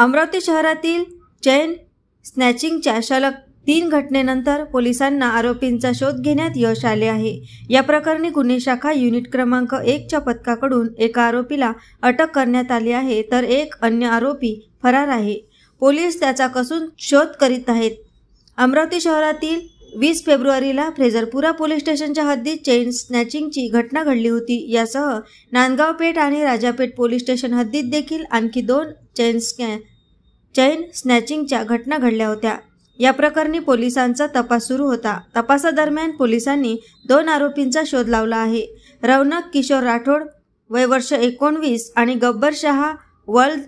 अमरावती शहरातील चेन स्नॅचिंगच्या सलग 3 घटनेनंतर पोलिसांना आरोपींचा शोध घेण्यात यश आले आहे। या प्रकरणी गुन्हे शाखा युनिट क्रमांक 1 च्या पथकाकडून एका आरोपीला अटक करण्यात आली आहे, तर एक अन्य आरोपी फरार आहे। पोलीस त्याचा कसून शोध करीत आहेत। अमरावती शहरातील 20 फेब्रुवारीला फ्रेझरपुरा पोलीस स्टेशनच्या हद्दीत चेन स्नॅचिंगची घटना घडली होती। यासह नांदगाव पेठ आणि राजापेठ पोलीस स्टेशन हद्दीत देखील आणखी 2 चेन स्नॅचिंगच्या घटना घडल्या होत्या। या प्रकरणी पोलिसांचा तपास सुरू होता। तपासादरम्यान पोलिसांनी 2 आरोपींचा शोध लावला आहे। रौनक किशोर राठोड वय वर्ष 19 आणि गब्बर शहा वल्द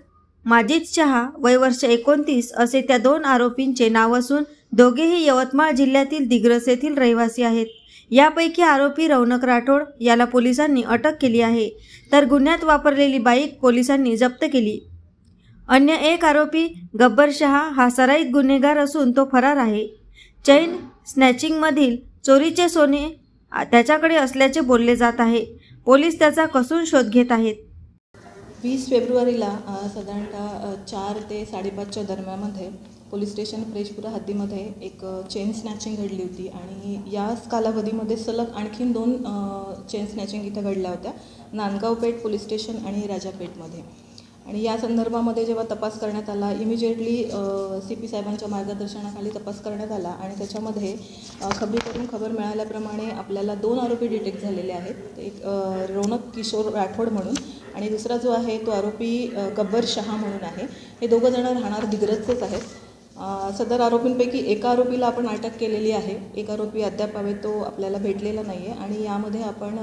माजिद शहा वय वर्ष 29 असे त्या 2 आरोपींचे नाव असून दोघेही यवतमाळ जिल्ह्यातील दिग्रस येथील रहिवासी आहेत। यापैकी आरोपी रौनक राठोड याला पोलिसांनी अटक केली आहे, तर गुन्ह्यात वापरलेली बाईक पोलिसांनी जप्त केली। अन्य एक आरोपी गब्बर शहा हा सराईत गुन्हेगार असून तो फरार आहे। चेन स्नॅचिंगमधील चोरीचे सोने त्याच्याकडे असल्याचे बोलले जात आहे। पोलीस त्याचा कसून शोध घेत आहेत। 20 फेब्रुवारीला साधारणतः 4 ते 5:30च्या दरम्यानमध्ये पोलीस स्टेशन फ्रेझरपुरा हद्दीमध्ये एक चेन स्नॅचिंग घडली होती आणि याच कालावधीमध्ये सलग आणखीन 2 चेन स्नॅचिंग इथं घडल्या होत्या, नांदगाव पेठ पोलीस स्टेशन आणि राजापेठमध्ये। आणि या संदर्भामध्ये जेव्हा तपास करण्यात आला, इमिजिएटली CP साहेबांच्या मार्गदर्शनाखाली तपास करण्यात आला आणि त्याच्यामध्ये खबरीकडून खबर मिळाल्याप्रमाणे आपल्याला 2 आरोपी डिटेक्ट झालेले आहेत। एक रौनक किशोर राठोड म्हणून आणि दुसरा जो आहे तो आरोपी गब्बर शहा म्हणून आहे। हे दोघं जण राहणार दिग्रसचेच आहेत। सदर आरोपींपैकी एका आरोपीला आपण अटक केलेली आहे, एक आरोपी अद्याप तो आपल्याला भेटलेला नाही आहे आणि यामध्ये आपण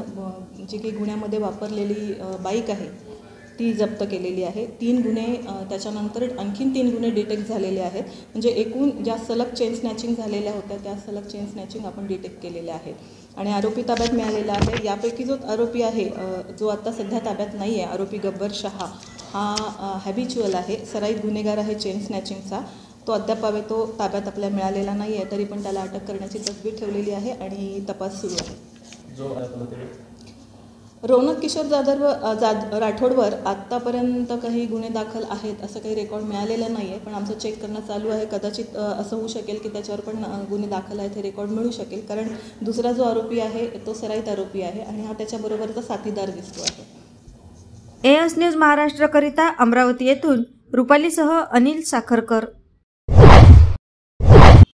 जी काही गुन्ह्यामध्ये वापरलेली बाईक आहे ती जप्त केलेली आहे। 3 गुन्हे त्याच्यानंतर आणखीन 3 गुन्हे डिटेक्ट झालेले आहेत। म्हणजे एकूण ज्या सलग चेन स्नॅचिंग झालेल्या होत्या त्या सलग चेन स्नॅचिंग आपण डिटेक्ट केलेल्या आहेत आणि आरोपी ताब्यात मिळालेला आहे। यापैकी जो आरोपी आहे जो आता सध्या ताब्यात नाही आहे, आरोपी गब्बर शहा हा हॅबिच्युअल आहे, सराईत गुन्हेगार आहे चेन स्नॅचिंगचा। तो अद्याप तो ताब्यात आपल्याला मिळालेला नाही आहे, तरी पण त्याला अटक करण्याची तजवीज ठेवलेली आहे आणि तपास सुरू आहे। रौनक किशोर राठोडवर आत्तापर्यंत काही गुन्हे दाखल आहेत असं काही रेकॉर्ड मिळालेलं नाही आहे, पण आमचं चेक करणं चालू आहे। कदाचित असं होऊ शकेल की त्याच्यावर पण गुन्हे दाखल आहेत हे रेकॉर्ड मिळू शकेल, कारण दुसरा जो आरोपी आहे तो सराईत आरोपी आहे आणि हा त्याच्याबरोबरचा साथीदार दिसतो आहे। AS न्यूज महाराष्ट्रकरिता अमरावती येथून रुपालीसह अनिल साखरकर।